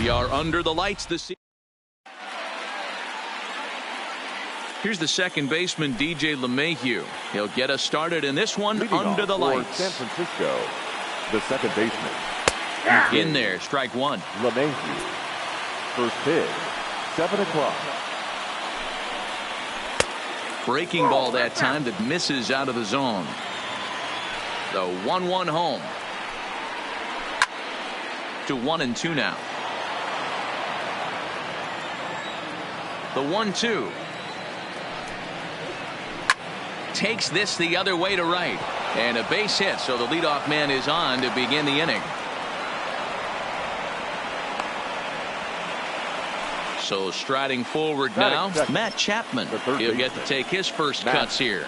We are under the lights this season. Here's the second baseman, DJ LeMahieu. He'll get us started in this one. Leading under the for lights. San Francisco, the second baseman. In there, strike one. LeMahieu. First pitch, 7 o'clock. Breaking ball that time that misses out of the zone. The 1-1 home. To 1-2 now. The 1-2. Takes this the other way to right. And a base hit, so the leadoff man is on to begin the inning. So striding forward now, Matt Chapman. He'll get to take his first cuts here.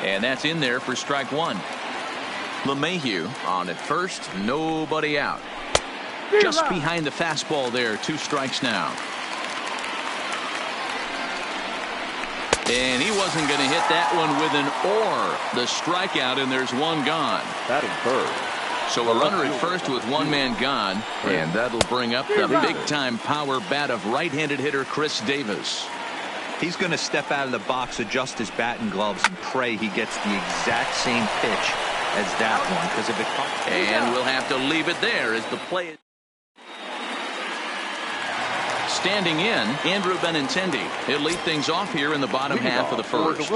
And that's in there for strike one. LeMahieu on at first, nobody out. Just behind the fastball there, 2 strikes now. And he wasn't going to hit that one with an or. The strikeout, and there's one gone. Batting third. So a runner at first with one man gone, and that'll bring up the big-time power bat of right-handed hitter Chris Davis. He's going to step out of the box, adjust his bat and gloves, and pray he gets the exact same pitch as that one. Because if it and we'll have to leave it there as the play. Standing in, Andrew Benintendi. He'll lead things off here in the bottom half of the first.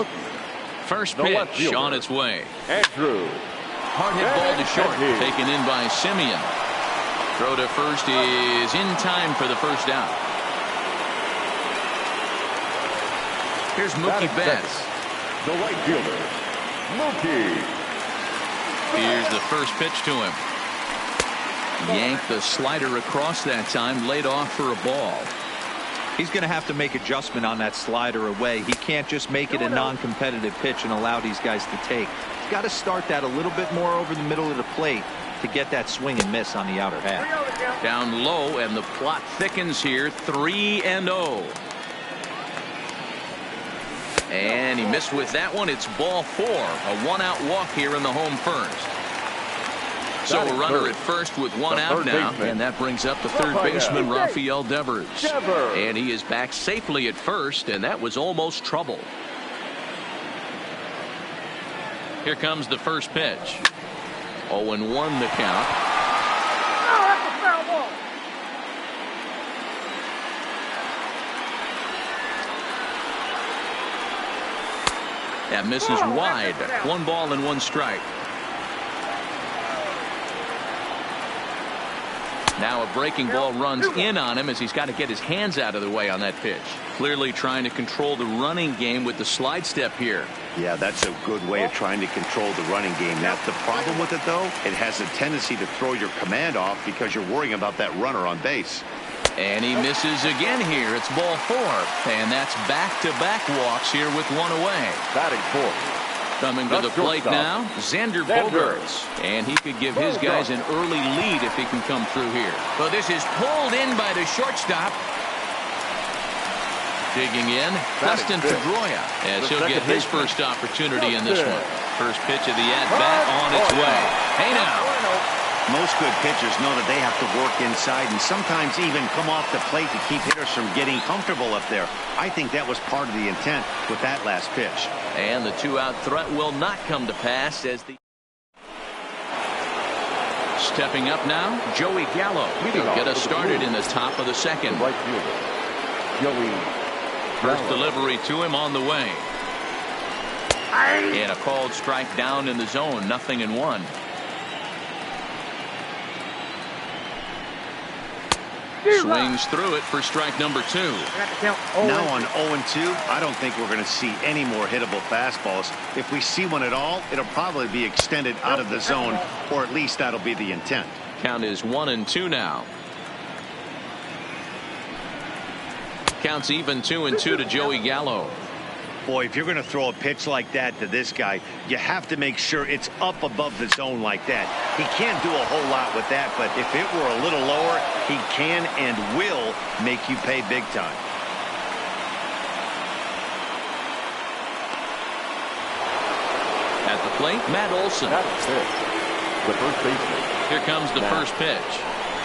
First pitch on its way. Andrew. Hard hit ball to short, taken in by Simeon. Throw to first is in time for the first out. Here's Mookie Betts. The right fielder, Mookie. Here's the first pitch to him. Yanked the slider across that time, laid off for a ball. He's going to have to make adjustment on that slider away. He can't just make it a non-competitive pitch and allow these guys to take. He's got to start that a little bit more over the middle of the plate to get that swing and miss on the outer half. Down low, and the plot thickens here. 3-0. And he missed with that one. It's ball 4. A 1-out walk here in the home first. So a runner at first with 1 out now, and that brings up the third baseman, Rafael Devers. And he is back safely at first, and that was almost trouble. Here comes the first pitch. 0-1 the count. That misses wide. 1 ball and 1 strike. Now a breaking ball runs in on him as he's got to get his hands out of the way on that pitch. Clearly trying to control the running game with the slide step here. Yeah, that's a good way of trying to control the running game. Now, the problem with it, though, it has a tendency to throw your command off because you're worrying about that runner on base. And he misses again here. It's ball 4. And that's back-to-back walks here with 1 away. Batting fourth. Coming to the plate now, Xander Bogaerts. And he could give his guys an early lead if he can come through here. But this is pulled in by the shortstop. Digging in, Dustin Pedroia, as he'll get his first opportunity in this one. First pitch of the at-bat on its way. Hey now. Most good pitchers know that they have to work inside and sometimes even come off the plate to keep hitters from getting comfortable up there. I think that was part of the intent with that last pitch. And the 2-out threat will not come to pass as the stepping up now, Joey Gallo. He'll get us started in the top of the second. Right fielder, Joey. First delivery to him on the way. And a called strike down in the zone, 0-1. Swings through it for strike number 2. Now on 0-2, I don't think we're going to see any more hittable fastballs. If we see one at all, it'll probably be extended out of the zone, or at least that'll be the intent. Count is 1-2 now. Counts even 2-2 to Joey Gallo. Boy, if you're going to throw a pitch like that to this guy, you have to make sure it's up above the zone like that. He can't do a whole lot with that, but if it were a little lower, he can and will make you pay big time. At the plate, Matt Olson. That's it. The first baseman. Here comes the first pitch.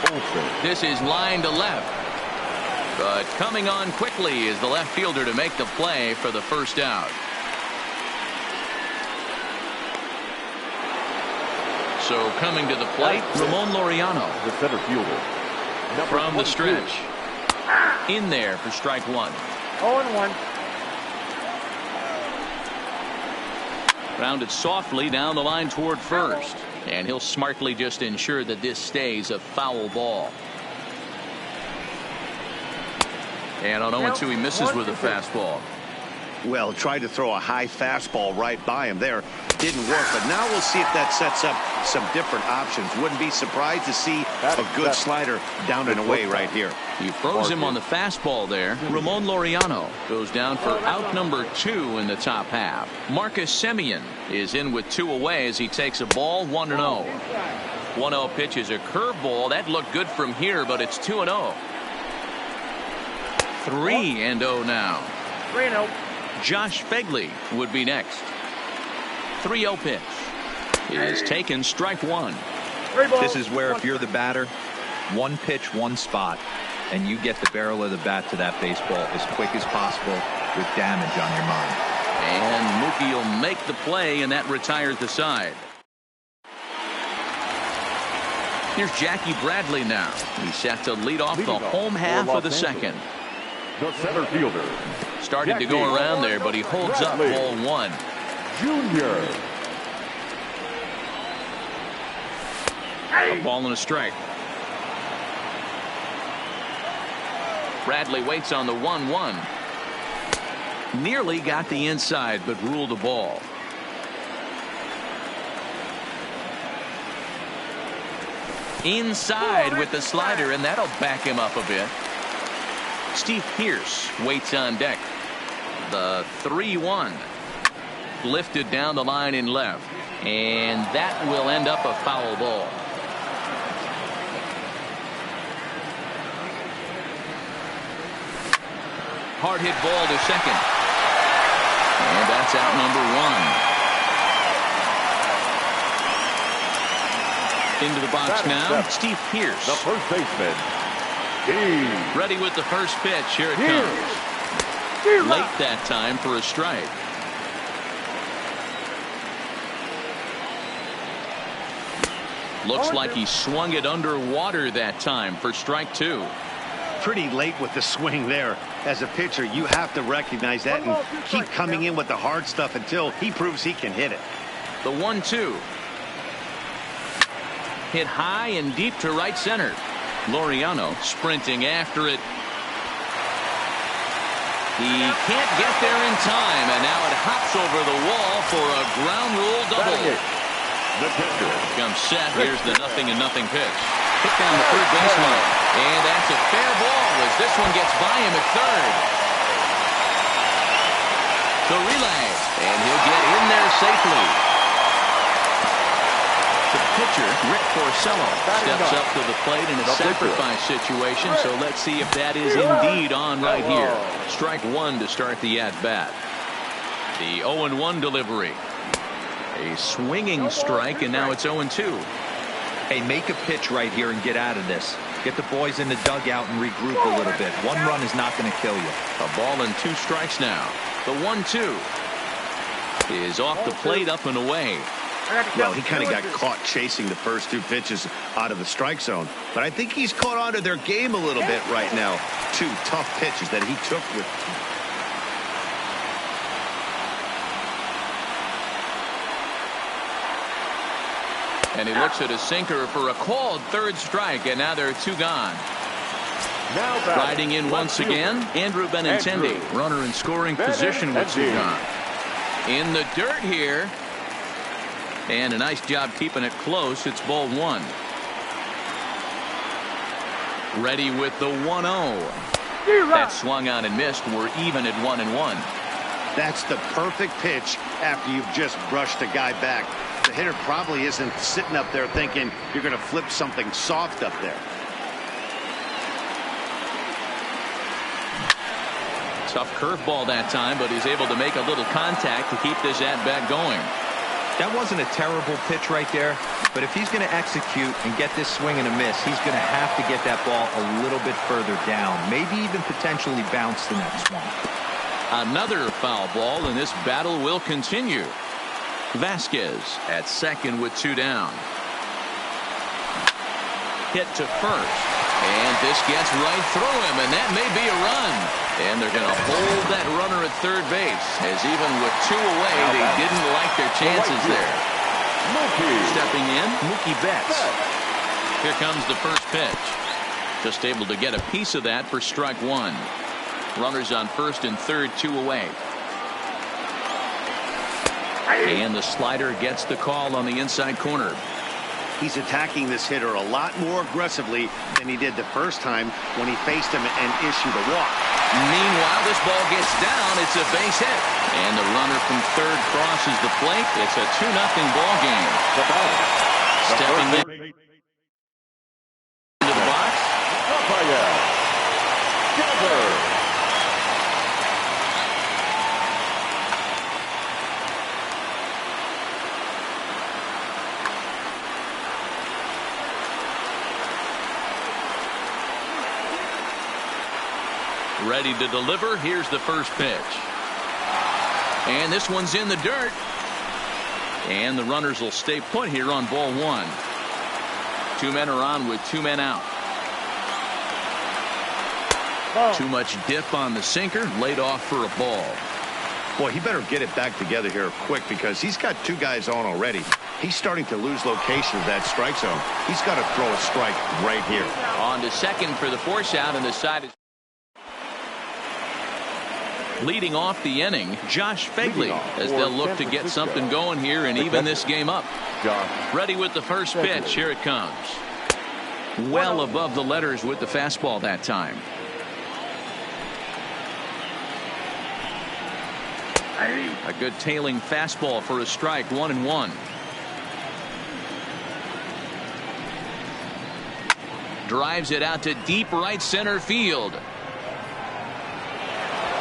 Olsen. This is line to left. But coming on quickly is the left fielder to make the play for the first out. So coming to the plate, Ramon Laureano. The center fielder. From the stretch. In there for strike one. 0-1. Rounded softly down the line toward first. And he'll smartly just ensure that this stays a foul ball. And on 0-2 he misses with a fastball. Well, tried to throw a high fastball right by him there. Didn't work, but now we'll see if that sets up some different options. Wouldn't be surprised to see a good slider down and away right here. He froze him on the fastball there. Ramon Laureano goes down for out number 2 in the top half. Marcus Semien is in with 2 away as he takes a ball 1-0. 1-0 pitch is a curveball. That looked good from here, but it's 2-0. 3-0 now. 3-0. Josh Fegley would be next. 3-0 pitch. It is taken, strike one. This is where if you're the batter, one pitch, one spot, and you get the barrel of the bat to that baseball as quick as possible with damage on your mind. And Mookie will make the play, and that retires the side. Here's Jackie Bradley now. He's set to lead off the home half of the second. The center fielder. Started to go around there, but he holds up ball one. Junior. A ball and a strike. Bradley waits on the 1-1. Nearly got the inside, but ruled a ball. Inside with the slider, and that'll back him up a bit. Steve Pearce waits on deck. The 3-1. Lifted down the line in left. And that will end up a foul ball. Hard hit ball to second. And that's out number 1. Into the box now, Steve Pearce. The first baseman. Ready with the first pitch. Here it comes. Late that time for a strike. Looks like he swung it underwater that time for strike two. Pretty late with the swing there. As a pitcher, you have to recognize that and keep coming in with the hard stuff until he proves he can hit it. The 1-2. Hit high and deep to right center. Laureano sprinting after it. He can't get there in time, and now it hops over the wall for a ground rule double. Comes set. Here's the 0-0 pitch. Hit down the third baseline, and that's a fair ball as this one gets by him at third. The relay, and he'll get in there safely. The pitcher, Rick Porcello, steps up to the plate in a sacrifice situation, so let's see if that is indeed on right here. Strike one to start the at-bat. The 0-1 delivery. A swinging strike, and now it's 0-2. Hey, make a pitch right here and get out of this. Get the boys in the dugout and regroup a little bit. One run is not going to kill you. A ball and 2 strikes now. The 1-2 is off the plate, up and away. Well, he kind of got caught chasing the first 2 pitches out of the strike zone. But I think he's caught on to their game a little bit right now. 2 tough pitches that he took with. And he looks at a sinker for a called third strike, and now there are 2 gone. Riding in once again, Andrew Benintendi. Runner in scoring position with 2 gone. In the dirt here. And a nice job keeping it close. It's ball 1. Ready with the 1-0. That swung on and missed. We're even at 1-1. That's the perfect pitch after you've just brushed a guy back. The hitter probably isn't sitting up there thinking you're going to flip something soft up there. Tough curveball that time, but he's able to make a little contact to keep this at-bat going. That wasn't a terrible pitch right there, but if he's going to execute and get this swing and a miss, he's going to have to get that ball a little bit further down, maybe even potentially bounce the next one. Another foul ball, and this battle will continue. Vasquez at second with 2 down. Hit to first, and this gets right through him, and that may be a run. And they're going to hold that runner at third base, as even with 2 away, they didn't like their chances there. Stepping in, Mookie Betts. Here comes the first pitch. Just able to get a piece of that for strike 1. Runners on first and third, 2 away. And the slider gets the call on the inside corner. He's attacking this hitter a lot more aggressively than he did the first time when he faced him and issued a walk. Meanwhile, this ball gets down. It's a base hit. And the runner from third crosses the plate. It's a 2-0 ball game. Stepping into the box. Ready to deliver. Here's the first pitch. And this one's in the dirt. And the runners will stay put here on ball 1. 2 men are on with 2 men out. Too much dip on the sinker. Laid off for a ball. Boy, he better get it back together here quick because he's got 2 guys on already. He's starting to lose location of that strike zone. He's got to throw a strike right here. On to second for the force out, and the side is leading off the inning, Josh Fegley, as they'll look to get something going here and even this game up. Ready with the first pitch. Here it comes. Well above the letters with the fastball that time. A good tailing fastball for a strike. 1-1. Drives it out to deep right center field.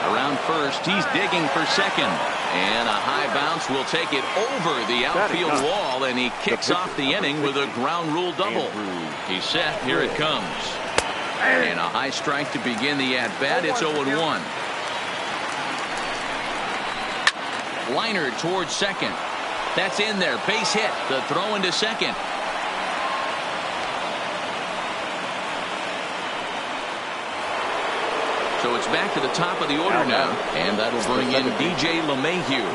Around first, he's digging for second. And a high bounce will take it over the outfield wall, and he kicks off the inning with a ground rule double. He's set. Here it comes. And a high strike to begin the at-bat. It's 0-1. Liner towards second. That's in there. Base hit. The throw into second. So it's back to the top of the order now, and that'll bring in DJ LeMahieu.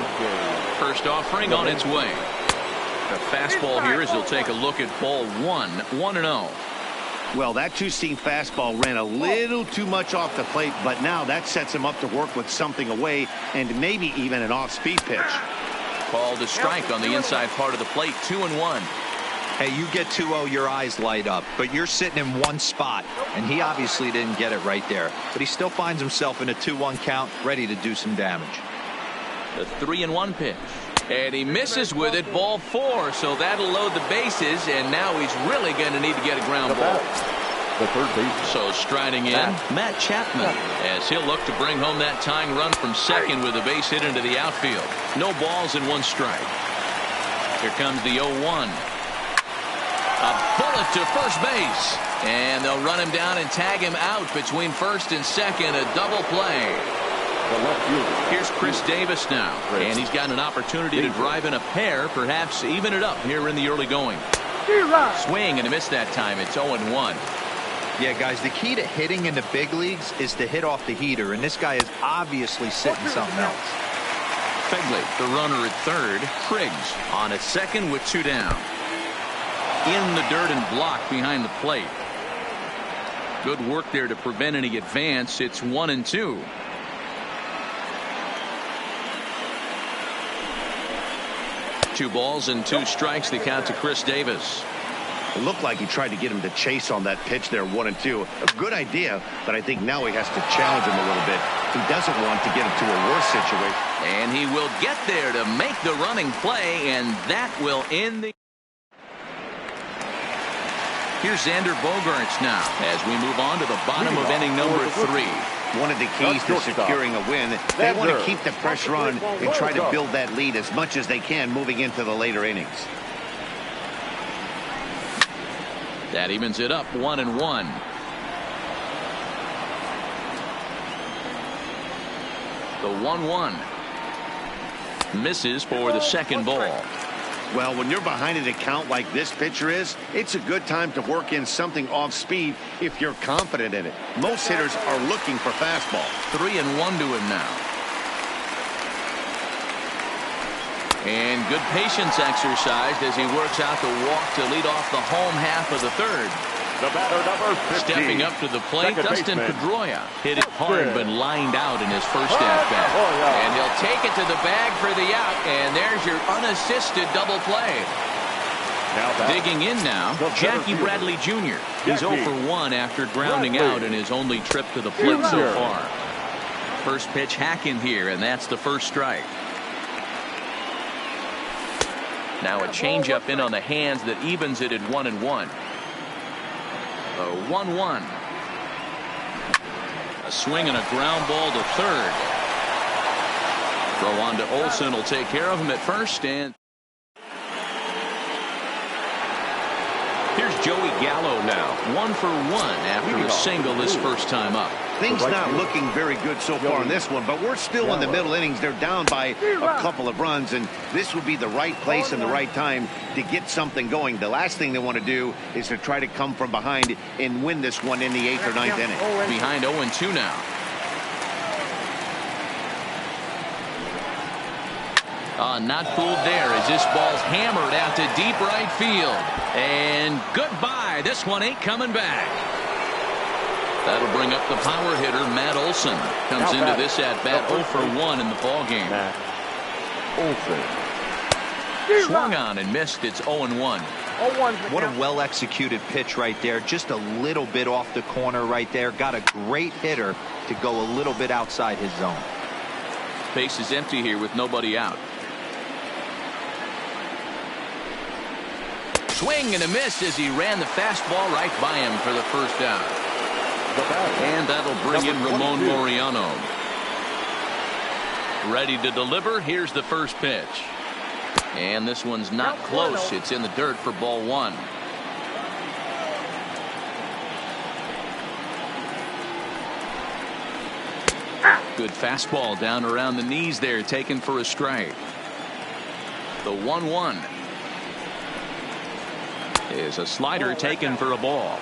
First offering on its way. The fastball here as he'll take a look at ball 1. 1-0. Well, that 2-seam fastball ran a little too much off the plate, but now that sets him up to work with something away and maybe even an off-speed pitch. Called a strike on the inside part of the plate. 2-1. Hey, you get 2-0, your eyes light up, but you're sitting in one spot, and he obviously didn't get it right there. But he still finds himself in a 2-1 count, ready to do some damage. The 3-1 pitch. And he misses with it, ball 4, so that'll load the bases, and now he's really going to need to get a ground ball. The third base. So striding in, Matt Chapman, as he'll look to bring home that tying run from second with a base hit into the outfield. No balls and 1 strike. Here comes the 0-1. A bullet to first base, and they'll run him down and tag him out between first and second. A double play. Here's Chris Davis now, and he's got an opportunity to drive in a pair, perhaps even it up here in the early going. Swing and a miss that time. It's 0-1. Yeah, guys, the key to hitting in the big leagues is to hit off the heater, and this guy is obviously sitting something else. Fegley, the runner at third. Kriggs on at second with 2 down. In the dirt and blocked behind the plate. Good work there to prevent any advance. It's 1-2. Two balls and 2 strikes. The count to Chris Davis. It looked like he tried to get him to chase on that pitch there, 1-2. A good idea, but I think now he has to challenge him a little bit. He doesn't want to get him to a worse situation. And he will get there to make the running play, and that will end the Here's Xander Bogaerts now as we move on to the bottom of inning number 3. One of the keys to securing a win, they want to keep the pressure on and try to build that lead as much as they can moving into the later innings. That evens it up 1-1. The 1-1 misses for the second ball. Well, when you're behind an account like this pitcher is, it's a good time to work in something off speed if you're confident in it. Most hitters are looking for fastball. 3-1 to him now. And good patience exercised as he works out the walk to lead off the home half of the third. The batter, number 15. Stepping up to the plate, Second Dustin baseman. Pedroia hit it hard but lined out in his first at-bat. And he'll take it to the bag for the out, and there's your unassisted double play. Digging in now, Jackie Bradley Jr. He's 0 for 1 after grounding out in his only trip to the plate so far. First pitch hack in here, and that's the first strike. Now a changeup in on the hands that evens it at 1-1. A 1-1. A swing and a ground ball to third. Throw on to Olsen will take care of him at first, and here's Joey Gallo now. 1 for 1 after a single his first time up. Things not looking very good so far in this one, but we're still in the middle innings. They're down by a couple of runs, and this would be the right place and the right time to get something going. The last thing they want to do is to try to come from behind and win this one in the 8th or 9th inning. Behind 0-2 now. Not fooled there as this ball's hammered out to deep right field. And goodbye. This one ain't coming back. That'll bring up the power hitter, Matt Olson. Comes into this at-bat 0 for 1 in the ballgame. Swung on and missed. It's 0-1. What a well-executed pitch right there. Just a little bit off the corner right there. Got a great hitter to go a little bit outside his zone. Base is empty here with nobody out. Swing and a miss as he ran the fastball right by him for the first out. And that'll bring in Ramon Laureano. Ready to deliver. Here's the first pitch. And this one's not close. It's in the dirt for ball 1. Good fastball down around the knees there, taken for a strike. The 1-1 is a slider taken for a ball.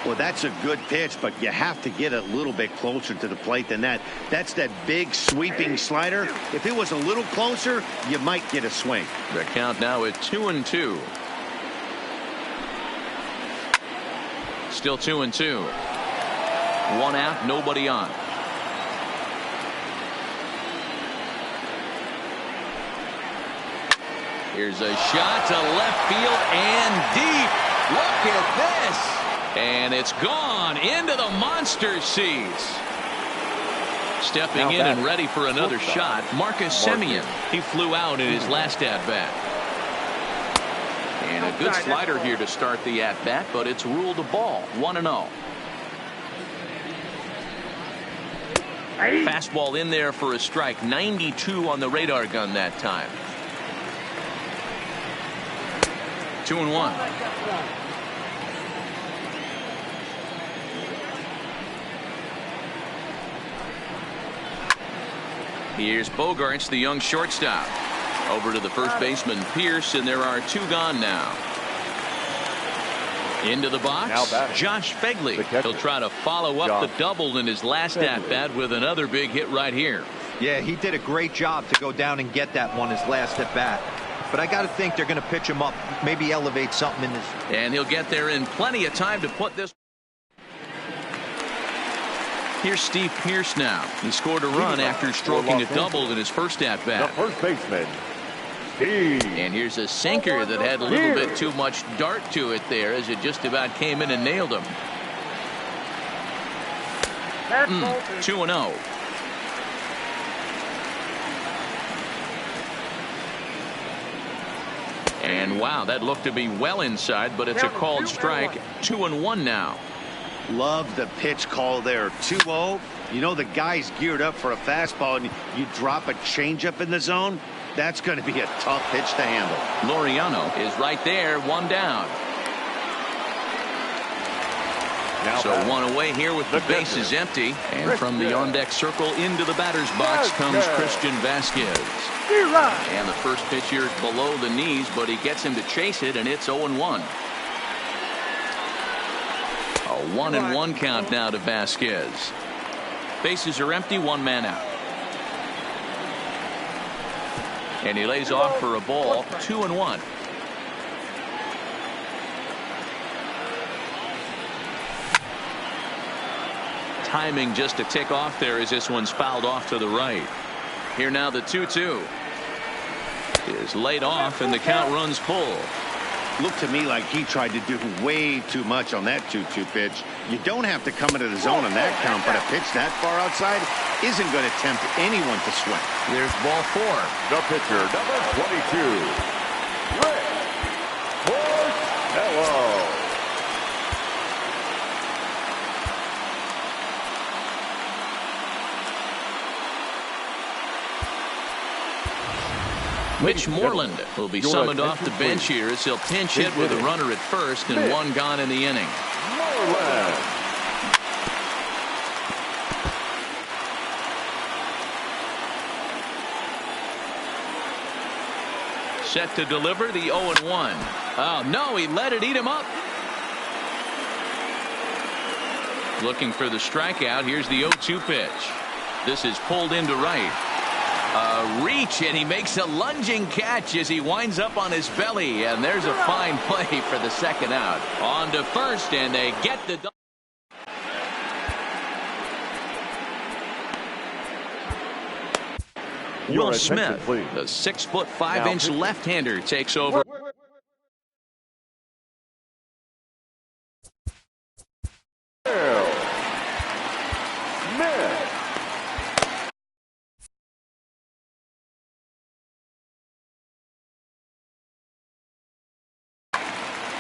Well, that's a good pitch, but you have to get a little bit closer to the plate than that. That's that big sweeping slider. If it was a little closer, you might get a swing. The count now at 2-2. Still 2-2. 1 out, nobody on. Here's a shot to left field and deep. Look at this. And it's gone into the monster seats. Stepping in and ready for another shot, Marcus Semien. He flew out in his last at-bat. And a good slider here to start the at-bat, but it's ruled a ball. 1-0. Fastball in there for a strike. 92 on the radar gun that time. 2-1. Here's Bogaerts, the young shortstop. Over to the first baseman, Pierce, and there are 2 gone now. Into the box, Josh Fegley. He'll try to follow up the double in his last at-bat with another big hit right here. Yeah, he did a great job to go down and get that one his last at-bat. But I got to think they're going to pitch him up, maybe elevate something in this. And he'll get there in plenty of time to put this. Here's Steve Pierce now. He scored a run after stroking a double in his first at-bat. The first baseman, and here's a sinker that had a little bit too much dart to it there as it just about came in and nailed him. 2-0. And wow, that looked to be well inside, but it's a called strike. 2-1 now. Love the pitch call there. 2-0. You know the guy's geared up for a fastball, and you drop a changeup in the zone. That's going to be a tough pitch to handle. Laureano is right there, one down. So one away here with the bases empty. And from the on-deck circle into the batter's box comes Christian Vasquez. And the first pitch here is below the knees, but he gets him to chase it, and it's 0-1. A 1-1 count now to Vasquez. Bases are empty, one man out. And he lays off for a ball. 2-1. Timing just a tick off there as this one's fouled off to the right. Here now the 2-2 is laid off, and the count runs full. Looked to me like he tried to do way too much on that 2-2 pitch. You don't have to come into the zone on that count, but a pitch that far outside isn't going to tempt anyone to swing. There's ball 4. The pitcher, number 22, sonhw. Mitch Moreland will be summoned off the bench here as he'll pinch hit with a runner at first and one gone in the inning. Moreland. Set to deliver the 0-1. Oh no, he let it eat him up. Looking for the strikeout. Here's the 0-2 pitch. This is pulled into right. Reach, and he makes a lunging catch as he winds up on his belly, and there's a fine play for the second out. On to first, and they get the Will Smith, the 6'5" left-hander, takes over.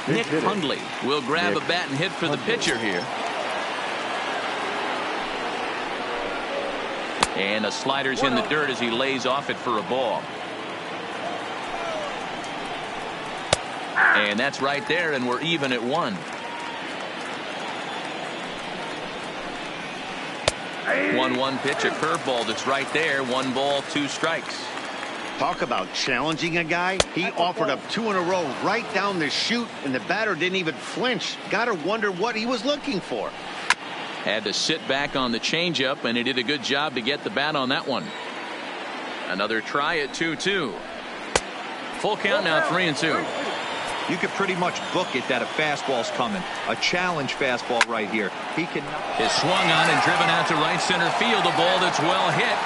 Nick Hundley will grab a bat and hit for the pitcher here. And the slider's in the dirt as he lays off it for a ball. And that's right there, and we're even at 1. 1-1 pitch, a curveball that's right there. 1 ball, 2 strikes. Talk about challenging a guy. He offered up 2 in a row right down the chute, and the batter didn't even flinch. Gotta wonder what he was looking for. Had to sit back on the changeup, and he did a good job to get the bat on that one. Another try at 2-2. Full count now, 3-2. You could pretty much book it that a fastball's coming. A challenge fastball right here. He can. Is swung on and driven out to right center field. A ball that's well hit.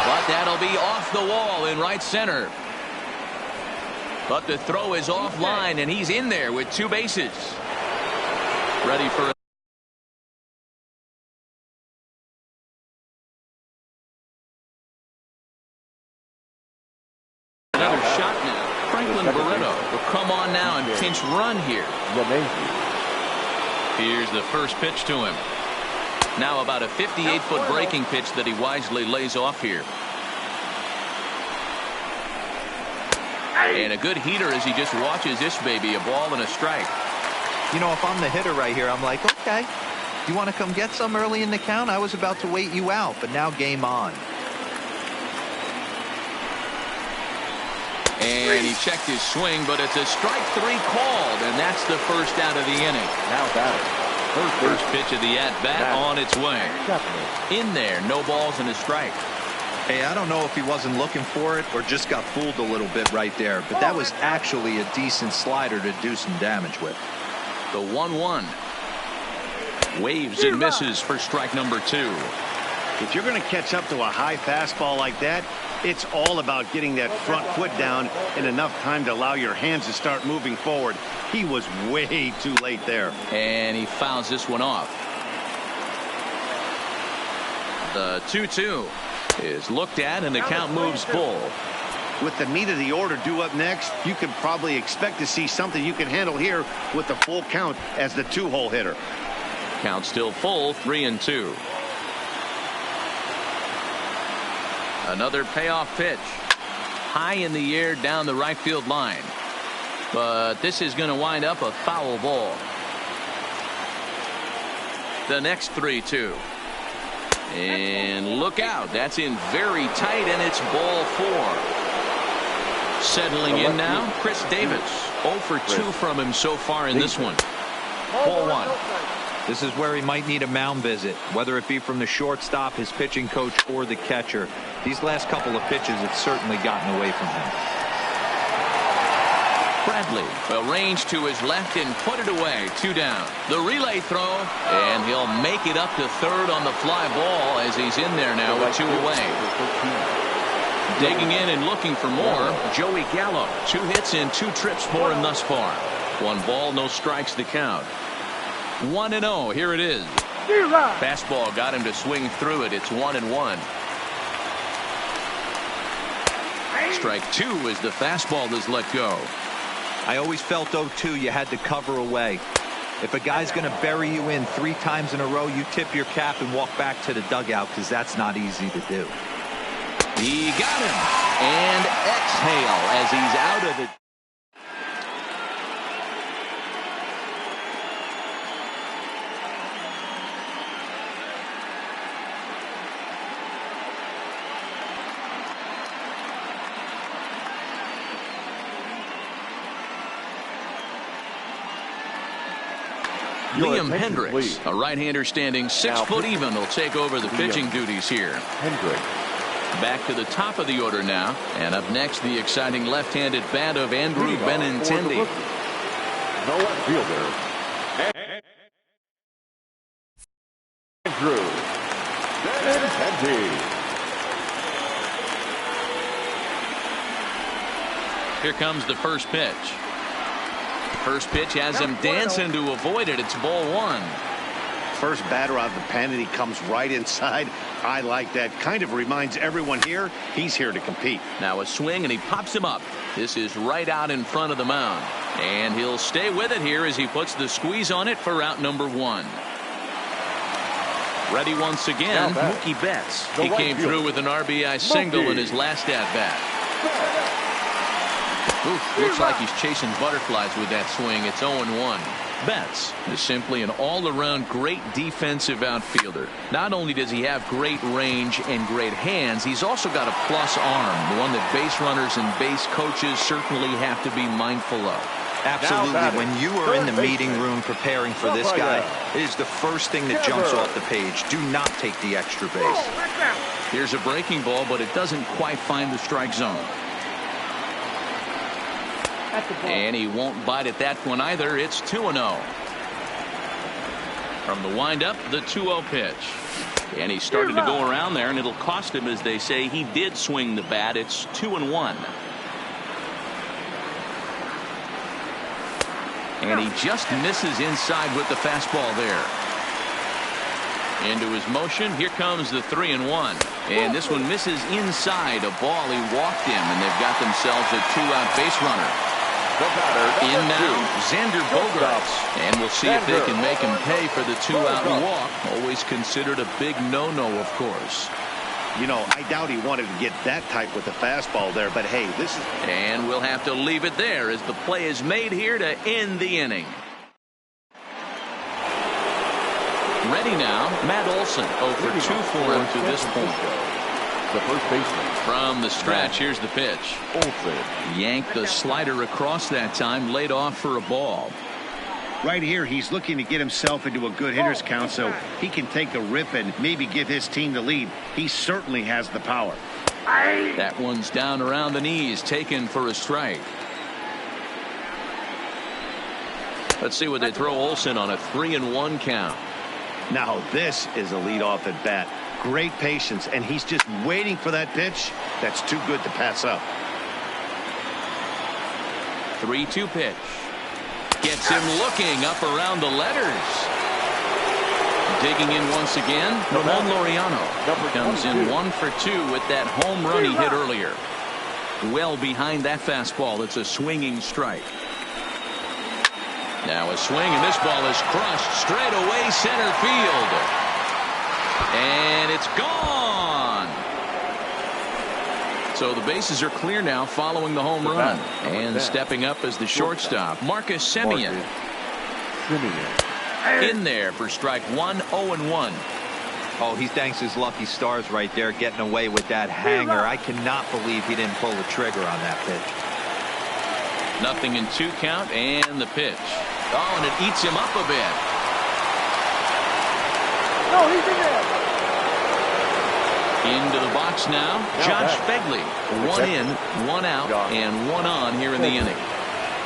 But that'll be off the wall in right center. But the throw is offline, and he's in there with 2 bases. Ready for another shot now. Franklin Barreto will come on now and pinch run here. Here's the first pitch to him. Now about a 58-foot breaking pitch that he wisely lays off here. And a good heater as he just watches this baby. A ball and a strike. You know, if I'm the hitter right here, I'm like, okay, you want to come get some early in the count? I was about to wait you out, but now game on. And he checked his swing, but it's a strike 3 called, and that's the first out of the inning. Now batter. First pitch of the at-bat on its way. In there, no balls and a strike. Hey, I don't know if he wasn't looking for it or just got fooled a little bit right there, but that was actually a decent slider to do some damage with. The 1-1. Waves and misses for strike number 2. If you're going to catch up to a high fastball like that, it's all about getting that front foot down in enough time to allow your hands to start moving forward. He was way too late there. And he fouls this one off. The 2-2 is looked at, and the count moves full. With the meat of the order due up next, you can probably expect to see something you can handle here with the full count as the 2-hole hitter. Count still full, 3-2. Another payoff pitch. High in the air down the right field line. But this is going to wind up a foul ball. The next 3-2. And look out. That's in very tight, and it's ball 4. Settling in now, Chris Davis. 0 for 2 from him so far in this one. Ball 1. This is where he might need a mound visit, whether it be from the shortstop, his pitching coach, or the catcher. These last couple of pitches have certainly gotten away from him. Bradley will range to his left and put it away. 2 down. The relay throw, and he'll make it up to third on the fly ball as he's in there now with 2 away. Digging in and looking for more, Joey Gallo. 2 hits and 2 trips for him thus far. 1 ball, no strikes to count. 1-0. Here it is. Fastball got him to swing through it. It's 1-1. Strike 2 as the fastball is let go. I always felt 0-2 you had to cover away. If a guy's going to bury you in 3 times in a row, you tip your cap and walk back to the dugout, because that's not easy to do. He got him. And exhale as he's out of it. Liam Hendricks, a right-hander standing 6 foot even, will take over the pitching duties here. Back to the top of the order now, and up next the exciting left-handed bat of Andrew Benintendi. The left fielder, Andrew Benintendi. Here comes the first pitch. First pitch has him dancing to avoid it. It's ball 1. First batter out of the pen, and he comes right inside. I like that. Kind of reminds everyone here he's here to compete. Now a swing, and he pops him up. This is right out in front of the mound. And he'll stay with it here as he puts the squeeze on it for out number 1. Ready once again, Mookie Betts. He came through with an RBI single in his last at-bat. Oof, looks like he's chasing butterflies with that swing. It's 0-1. Betts is simply an all-around great defensive outfielder. Not only does he have great range and great hands, he's also got a plus arm, the one that base runners and base coaches certainly have to be mindful of. Absolutely. When you are in the meeting room preparing for this guy, it is the first thing that jumps off the page. Do not take the extra base. Here's a breaking ball, but it doesn't quite find the strike zone. And he won't bite at that one either. It's 2-0. From the windup, the 2-0 pitch. And he started to go around there, and it'll cost him, as they say. He did swing the bat. It's 2-1. And he just misses inside with the fastball there. Into his motion. Here comes the 3-1. And this one misses inside a ball. He walked him, and they've got themselves a 2-out base runner. In now, Xander Bogaerts, and we'll see if they can make him pay for the 2-out walk. Always considered a big no-no, of course. You know, I doubt he wanted to get that type with the fastball there, but hey, this is... And we'll have to leave it there as the play is made here to end the inning. Ready now, Matt Olson, 0 for 2 for him to this point. The first baseman. From the stretch, here's the pitch. Yanked the slider across that time, laid off for a ball. Right here, he's looking to get himself into a good hitter's count so he can take a rip and maybe give his team the lead. He certainly has the power. That one's down around the knees, taken for a strike. Let's see what they throw Olson on a 3-1 count. Now this is a leadoff at bat. Great patience, and he's just waiting for that pitch. That's too good to pass up. 3-2 pitch. Gets him looking up around the letters. Digging in once again, Ramon Laureano comes in 1 for 2 with that home run he hit earlier. well behind that fastball. It's a swinging strike. Now a swing, and this ball is crushed straight away center field. And it's gone. So the bases are clear now following the home run. And stepping up as the shortstop, Marcus Semien. In there for strike one, 0-1. Oh, he thanks his lucky stars right there, getting away with that hanger. I cannot believe he didn't pull the trigger on that pitch. 0-2 count, and the pitch. Oh, and it eats him up a bit. No, he's in there. Into the box now, Josh Fegley. 1 in, 1 out, and 1 on here in the inning.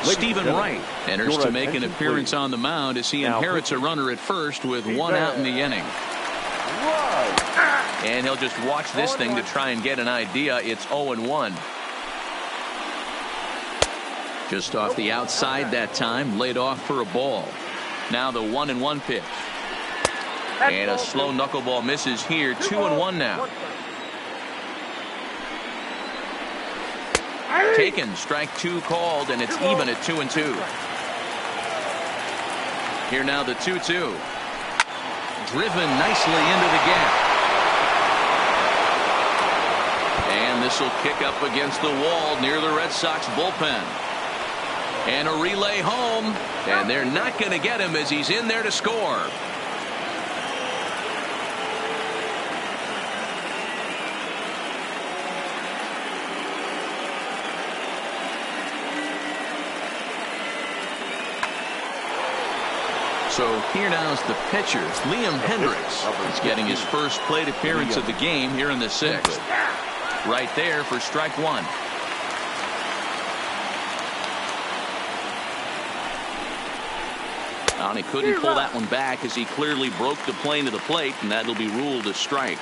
Stephen Wright enters to make an appearance on the mound as he inherits a runner at first with 1 out in the inning. And he'll just watch this thing to try and get an idea. It's 0-1. Just off the outside that time, laid off for a ball. Now the 1-1 pitch. And a slow knuckleball misses here. 2-1 now. Taken, strike 2 called, and it's even at 2-2. Here now the 2-2. Driven nicely into the gap. And this will kick up against the wall near the Red Sox bullpen. And a relay home, and they're not going to get him as he's in there to score. So here now is the pitcher, Liam Hendricks. He's getting his first plate appearance of the game here in the 6th. Right there for strike 1. And he couldn't pull that one back as he clearly broke the plane to the plate, and that'll be ruled a strike.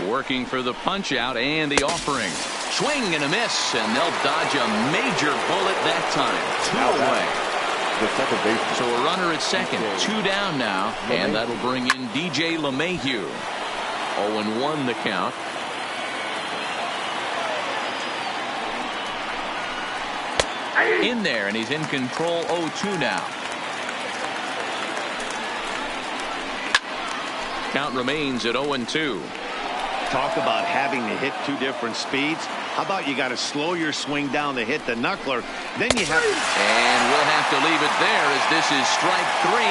Working for the punch out and the offering. Swing and a miss, and they'll dodge a major bullet that time. 2 away. The second baseman. So a runner at second, 2 down now, and that'll bring in DJ LeMahieu. 0-1 the count. In there, and he's in control. 0-2 now. Count remains at 0-2. Talk about having to hit 2 different speeds. How about you got to slow your swing down to hit the knuckler, then you have. And we'll have to leave it there as this is strike 3.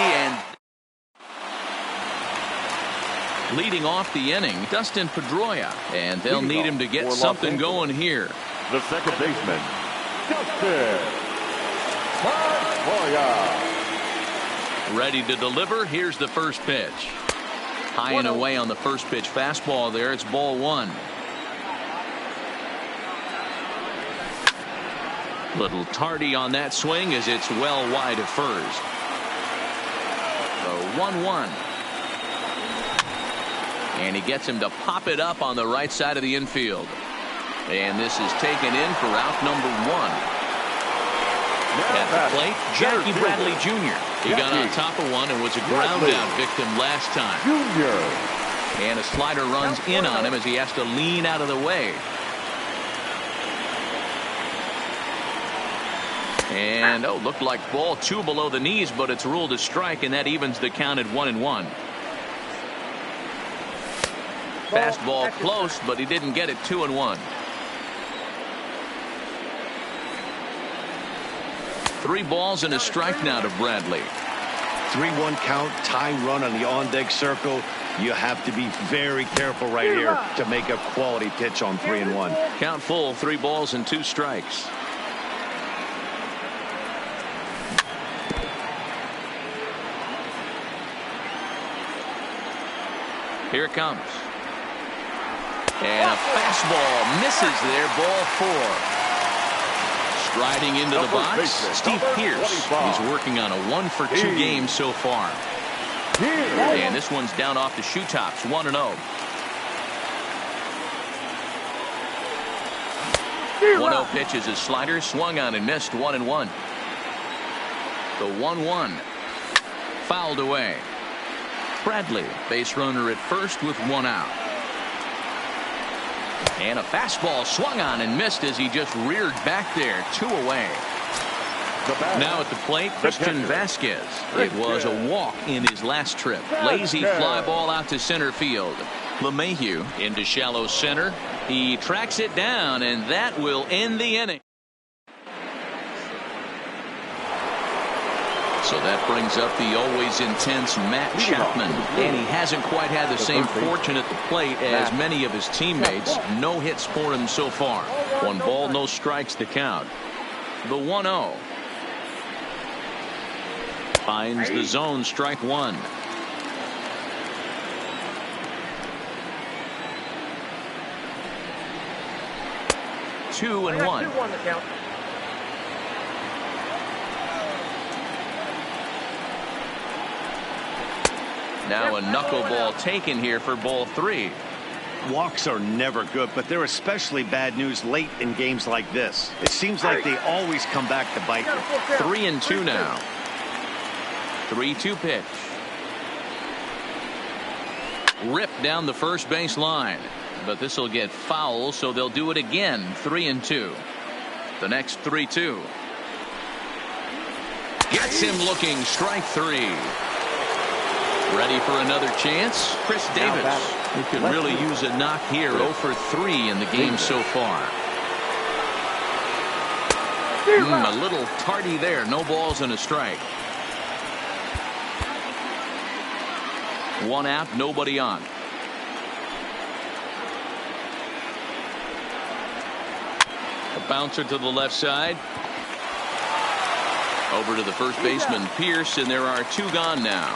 And leading off the inning, Dustin Pedroia, and they'll need him to get something going here. The second baseman, Dustin Pedroia. Ready to deliver. Here's the first pitch. High and away on the first pitch fastball there. It's ball 1. Little tardy on that swing as it's well wide of first. So 1-1. And he gets him to pop it up on the right side of the infield. And this is taken in for out number 1. At the plate, Jackie Bradley Jr. He got on top of one and was a ground out victim last time. And a slider runs in on him as he has to lean out of the way. And looked like ball 2 below the knees, but it's ruled a strike, and that evens the count at 1-1. Fastball close, but he didn't get it. 2-1. 3 balls and a strike now to Bradley. 3-1 count, tying run on the on-deck circle. You have to be very careful right here to make a quality pitch on 3-1. Count full, 3 balls and 2 strikes. Here it comes. And a fastball misses there, ball 4. Striding into the box, Steve Pearce. He's working on a 1-for-2 game so far. And this one's down off the shoe tops, 1-0. 1-0 pitch is his slider, swung on and missed. 1-1. The 1-1 fouled away. Bradley, base runner at first with 1 out. And a fastball swung on and missed as he just reared back there. 2 away. Now at the plate, Christian Vasquez. It was a walk in his last trip. Lazy fly ball out to center field. LeMahieu into shallow center. He tracks it down, and that will end the inning. So that brings up the always intense Matt Chapman. And he hasn't quite had the same fortune at the plate as many of his teammates. No hits for him so far. 1 ball, no strikes to count. The 1-0. Finds the zone, strike 1. Two and one. Now a knuckleball taken here for ball 3. Walks are never good, but they're especially bad news late in games like this. It seems like they always come back to bite you. 3-2 now. 3-2 pitch. Ripped down the first base line. But this will get foul, so they'll do it again. 3-2. The next 3-2. Gets him looking. Strike 3. Ready for another chance? Chris Davis. He could really use a knock here. 0 for 3 in the game so far. A little tardy there. No balls and a strike. 1 out, nobody on. A bouncer to the left side. Over to the first baseman, Pierce, and there are 2 gone now.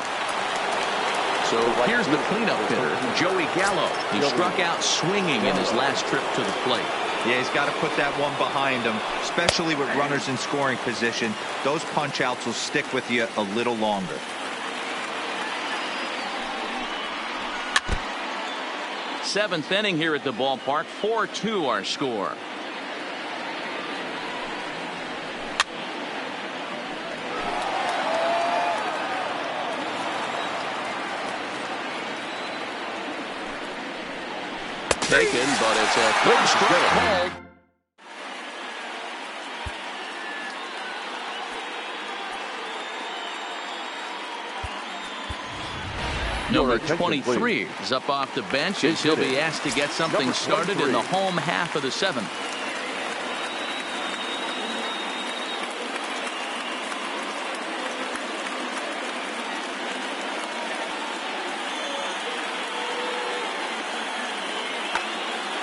So here's the cleanup hitter, Joey Gallo. He struck out swinging in his last trip to the plate. Yeah, he's got to put that one behind him, especially with runners in scoring position. Those punch outs will stick with you a little longer. Seventh inning here at the ballpark. 4-2 our score. Taken, but it's a clear strike called. Number 23 is up off the bench as he'll be asked to get something started in the home half of the 7th.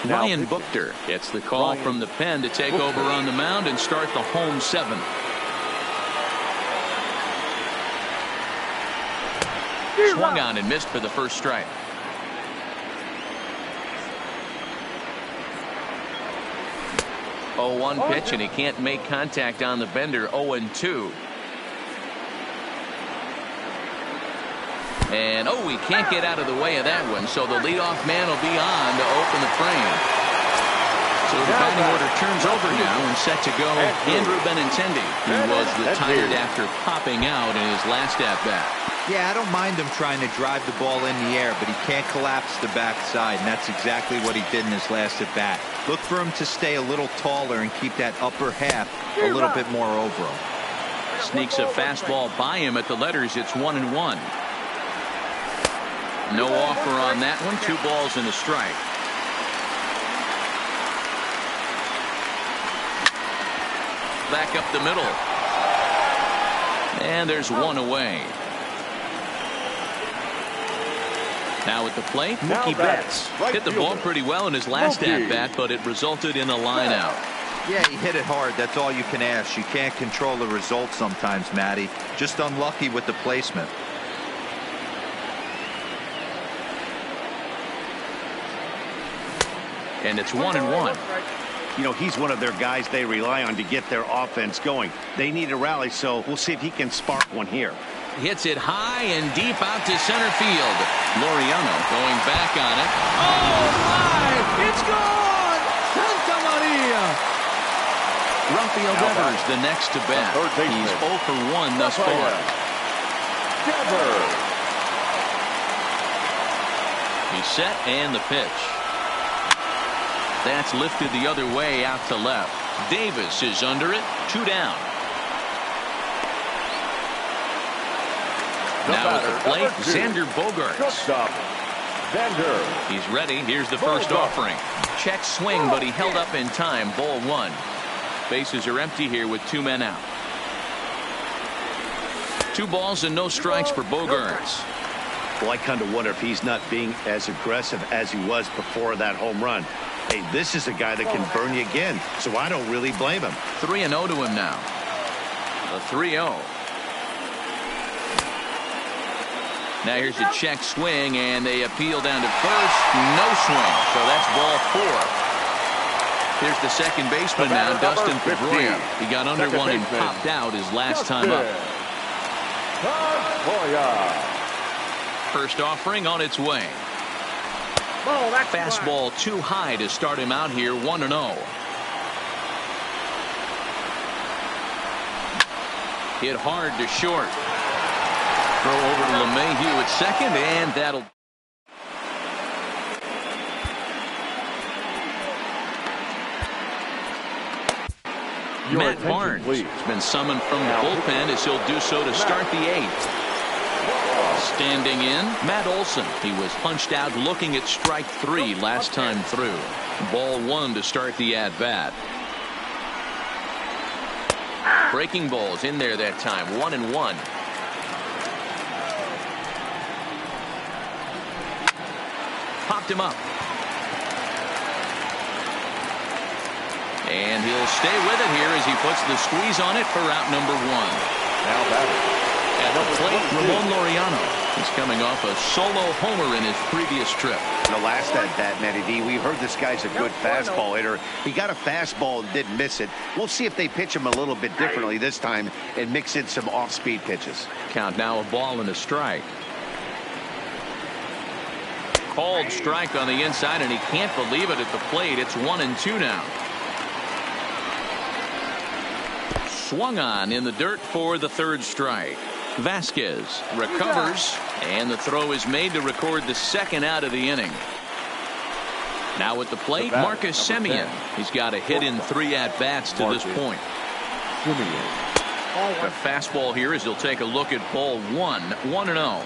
Ryan Buchter gets the call from the pen to take over on the mound and start the home 7th. Swung on and missed for the first strike. Oh, 1 pitch, and he can't make contact on the bender. 0-2. And he can't get out of the way of that one, so the leadoff man will be on to open the frame. So the batting order turns over now and set to go. Andrew Benintendi. He was retired after popping out in his last at-bat. Yeah, I don't mind him trying to drive the ball in the air, but he can't collapse the backside, and that's exactly what he did in his last at-bat. Look for him to stay a little taller and keep that upper half a little bit more over him. Sneaks a fastball by him at the letters. It's 1-1. No offer on that one. 2 balls and a strike. Back up the middle. And there's 1 away. Now at the plate, Mookie Betts hit the ball pretty well in his last at-bat, but it resulted in a line out. Yeah, he hit it hard. That's all you can ask. You can't control the result sometimes, Matty. Just unlucky with the placement. And it's 1-1. You know, he's one of their guys they rely on to get their offense going. They need a rally, so we'll see if he can spark one here. Hits it high and deep out to center field. Laureano going back on it. Oh, my! It's gone! Santa Maria! Rafael Devers the next to bat. He's 0 for 1 thus far. He's set and the pitch. That's lifted the other way out to left. Davis is under it. 2 down. Now at the plate, Xander Bogaerts. Shortstop, Xander. He's ready. Here's the first offering. Check swing, but he held up in time. Ball 1. Bases are empty here with 2 men out. 2 balls and no strikes for Bogaerts. Well, I kind of wonder if he's not being as aggressive as he was before that home run. Hey, this is a guy that can burn you again, so I don't really blame him. 3-0 to him now. The 3-0. Now here's a check swing, and they appeal down to first. No swing, so that's ball 4. Here's the second baseman now, Dustin Pedroia. He got under one and popped out his last time up. First offering on its way. Fastball too high to start him out here. 1-0. Hit hard to short. Throw over to LeMahieu at second, and that'll. Matt Barnes has been summoned from the bullpen as he'll do so to start the 8th. Standing in, Matt Olson. He was punched out looking at strike 3 last time through. Ball 1 to start the at-bat. Breaking balls in there that time. 1-1. Popped him up. And he'll stay with it here as he puts the squeeze on it for out number 1. Now batting. At the plate, Ramon Laureano. He's coming off a solo homer in his previous trip. The last at bat, Matty D, we heard this guy's a good fastball hitter. He got a fastball and didn't miss it. We'll see if they pitch him a little bit differently this time and mix in some off-speed pitches. Count now, a ball and a strike. Called strike on the inside, and he can't believe it at the plate. It's 1-2 now. Swung on in the dirt for the 3rd strike. Vasquez recovers, and the throw is made to record the 2nd out of the inning. Now at the plate, Marcus Semien. He's got a hit in 3 at-bats to this point. The fastball here as he'll take a look at ball 1. 1-0.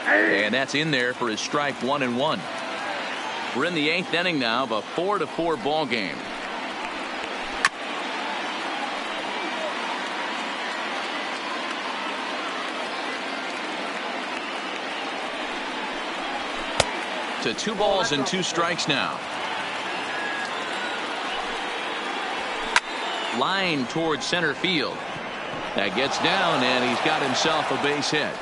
And that's in there for his strike. 1-1. We're in the 8th inning now of a 4-4 ball game. To 2 balls and 2 strikes now. Line towards center field. That gets down, and he's got himself a base hit.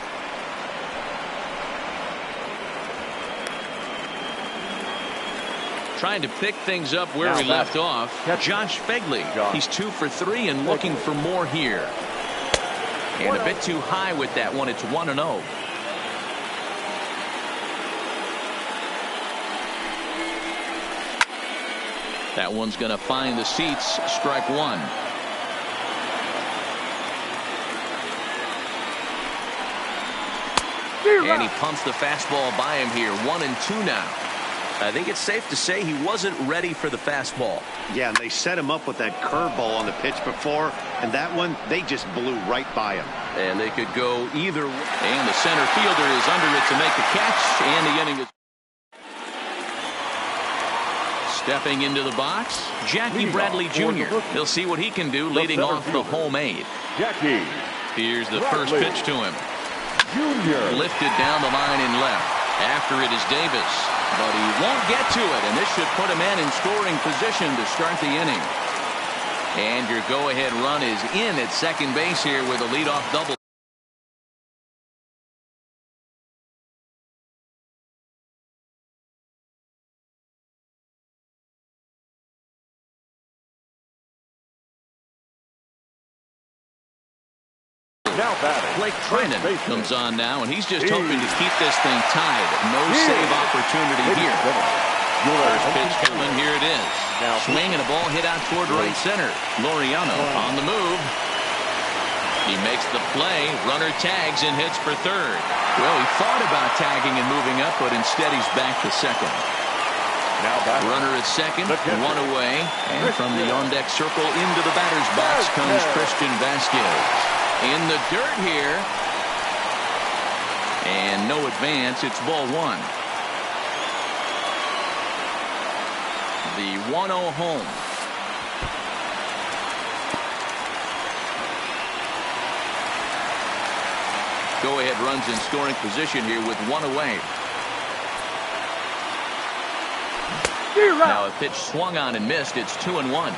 Trying to pick things up where he left off. Josh Fegley. He's 2 for 3 and looking for more here. And a bit too high with that one. It's 1-0. That one's going to find the seats. Strike 1. And he pumps the fastball by him here. 1-2 now. I think it's safe to say he wasn't ready for the fastball. Yeah, and they set him up with that curveball on the pitch before, and that one, they just blew right by him. And they could go either way. And the center fielder is under it to make the catch, and the inning is. Stepping into the box, Jackie Bradley Jr. He'll see what he can do leading off the home 8. Jackie. Here's the first pitch to him. Junior. Lifted down the line and left. After it is Davis, but he won't get to it, and this should put him in scoring position to start the inning. And your go-ahead run is in at second base here with a leadoff double. Now batting. Blake Trinan comes on now, and he's just hoping to keep this thing tied. No save opportunity here. First pitch coming. Here it is. Swing and a ball hit out toward right center. Laureano on the move. He makes the play. Runner tags and hits for third. Well, he thought about tagging and moving up, but instead he's back to second. Now back. Runner at second, one away. And from the on-deck circle into the batter's box comes Christian Vasquez. In the dirt here. And no advance. It's ball one. The 1-0 home. Go-ahead runs in scoring position here with one away. Now a pitch swung on and missed. It's 2-1.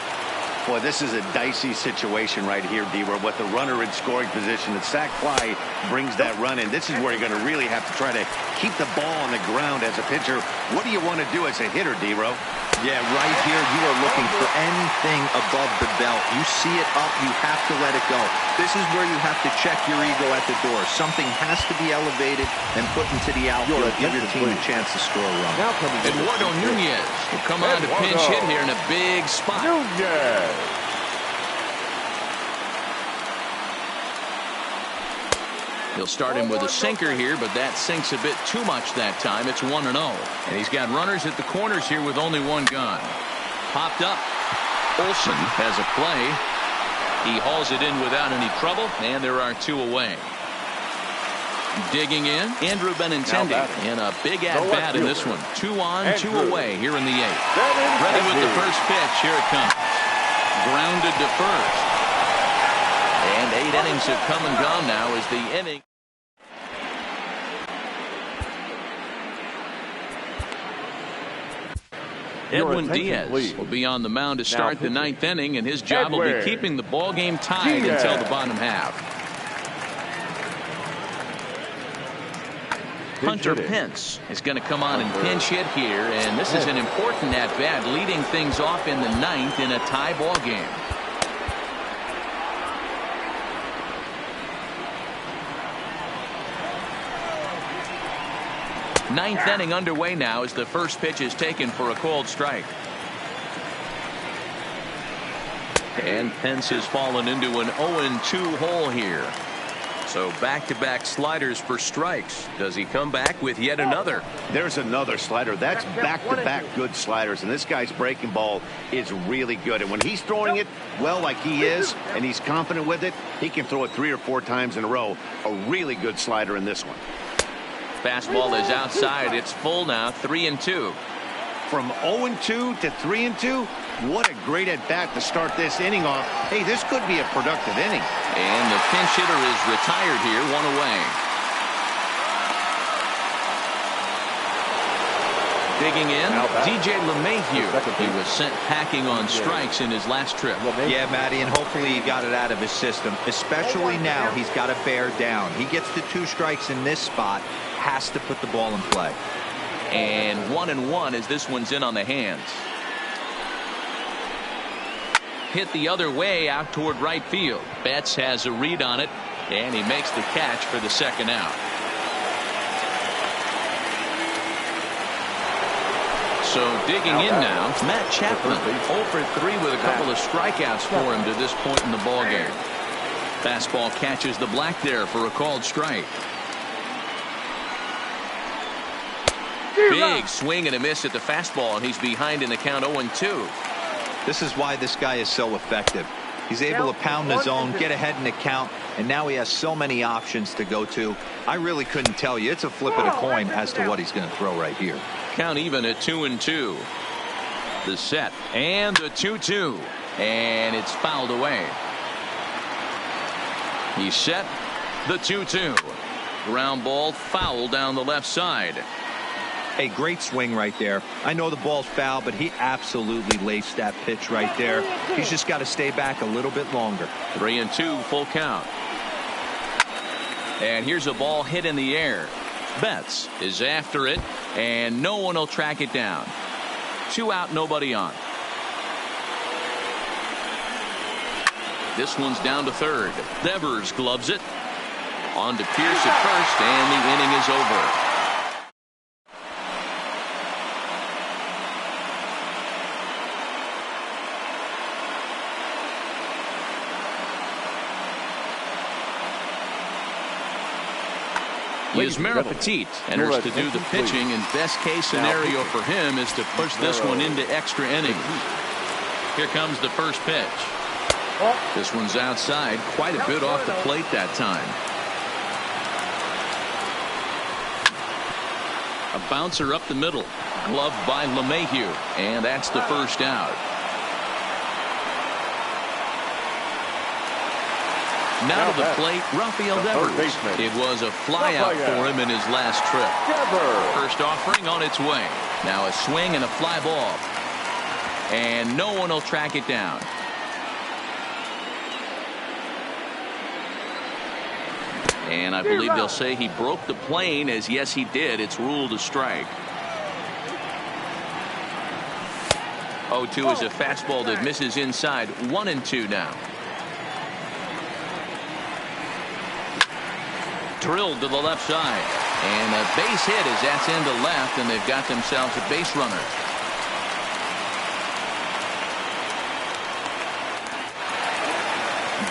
Boy, this is a dicey situation right here, D-Row. With the runner in scoring position, the sac fly brings that run in. This is where you're going to really have to try to keep the ball on the ground as a pitcher. What do you want to do as a hitter, D-Row? Yeah, right here you are looking for anything above the belt. You see it up, you have to let it go. This is where you have to check your ego at the door. Something has to be elevated and put into the outfield. Give your team a chance to score a run. Eduardo Nunez will come on to pinch hit here in a big spot. Nunez. He'll start him with a sinker here, but that sinks a bit too much that time. It's 1-0. And he's got runners at the corners here with only one gun. Popped up. Olsen has a play. He hauls it in without any trouble, and there are two away. Digging in, Andrew Benintendi in a big at-bat in this one. 2 on, 2 away here in the 8th. Ready with the first pitch. Here it comes. Grounded to first. And 8 innings have come and gone now as the inning. Edwin Diaz will be on the mound to start the 9th inning, and his job will be keeping the ball game tied until the bottom half. Hunter Pence is going to come on and pinch hit here, and this is an important at-bat, leading things off in the 9th in a tie ball game. Ninth inning underway now as the first pitch is taken for a called strike. And Pence has fallen into an 0-2 hole here. So back-to-back sliders for strikes. Does he come back with yet another? There's another slider. That's back-to-back good sliders. And this guy's breaking ball is really good. And when he's throwing it well like he is, and he's confident with it, he can throw it 3 or 4 times in a row. A really good slider in this one. Fastball is outside. It's full now. 3-2. From 0-2 to 3-2. What a great at-bat to start this inning off. Hey, this could be a productive inning. And the pinch hitter is retired here, 1 away. Digging in, DJ LeMahieu. He was sent packing on strikes in his last trip. Yeah, Matty, and hopefully he got it out of his system. Especially now, he's got to bear down. He gets the 2 strikes in this spot. Has to put the ball in play. And 1-1 as this one's in on the hands. Hit the other way out toward right field. Betts has a read on it, and he makes the catch for the second out. So digging in now, Matt Chapman 0 for 3 with a couple of strikeouts for him to this point in the ballgame. Fastball catches the black there for a called strike. Big swing and a miss at the fastball, and he's behind in the count 0-2. This is why this guy is so effective. He's able to pound the zone, get ahead in the count, and now he has so many options to go to. I really couldn't tell you. It's a flip of the coin as to what he's going to throw right here. Count even at 2-2. The set and the 2-2, and it's fouled away. He's set. The 2-2. Ground ball foul down the left side. A great swing right there. I know the ball's foul, but he absolutely laced that pitch right there. He's just got to stay back a little bit longer. 3-2, full count. And here's a ball hit in the air. Betts is after it, and no one will track it down. 2 out, nobody on. This one's down to third. Devers gloves it. On to Pierce at first, and the inning is over. Yasmera Petit enters to do the pitching, and best case scenario for him is to push this one into extra innings. Here comes the first pitch. This one's outside, quite a bit off the plate that time. A bouncer up the middle, gloved by LeMahieu, and that's the first out. Now to the plate, Rafael Devers. It was a flyout for him in his last trip. First offering on its way. Now a swing and a fly ball. And no one will track it down. And I believe they'll say he broke the plane, as yes he did. It's ruled a strike. 0-2 is a fastball that misses inside. 1-2 now. Drilled to the left side, and a base hit as that's into left, and they've got themselves a base runner.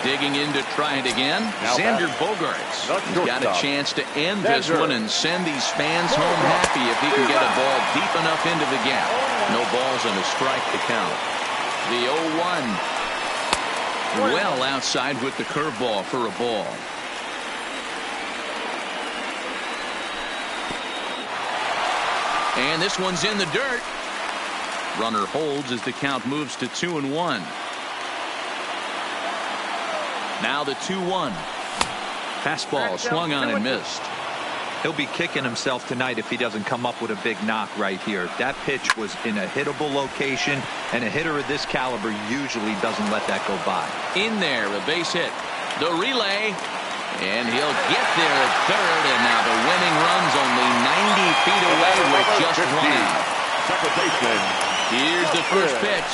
Digging in to try it again. Xander Bogaerts. He's got a chance to end this one and send these fans home happy if he can get a ball deep enough into the gap. No balls and a strike to count. The 0-1. Well outside with the curveball for a ball. And this one's in the dirt. Runner holds as the count moves to 2-1. Now the 2-1. Fastball swung on and missed. He'll be kicking himself tonight if he doesn't come up with a big knock right here. That pitch was in a hittable location, and a hitter of this caliber usually doesn't let that go by. In there, a base hit. The relay, and he'll get there at third, and now the winning run's only 90 feet away with just one out. Here's the first pitch.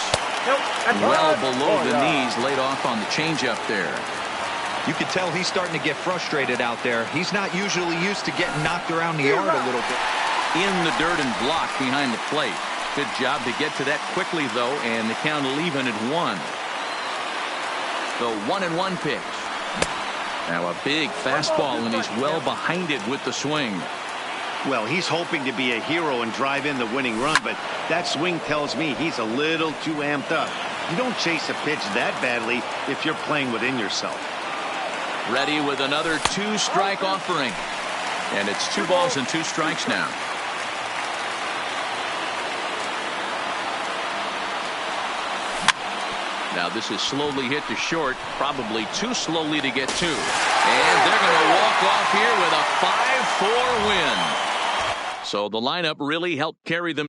Well below the knees, laid off on the changeup there. You can tell he's starting to get frustrated out there. He's not usually used to getting knocked around the yard a little bit. In the dirt and blocked behind the plate. Good job to get to that quickly, though, and the count will even at 1. The 1-1 pitch. Now a big fastball, and he's well behind it with the swing. Well, he's hoping to be a hero and drive in the winning run, but that swing tells me he's a little too amped up. You don't chase a pitch that badly if you're playing within yourself. Ready with another 2-strike offering. And it's 2 balls and 2 strikes now. Now this is slowly hit to short, probably too slowly to get to. And they're going to walk off here with a 5-4 win. So the lineup really helped carry them.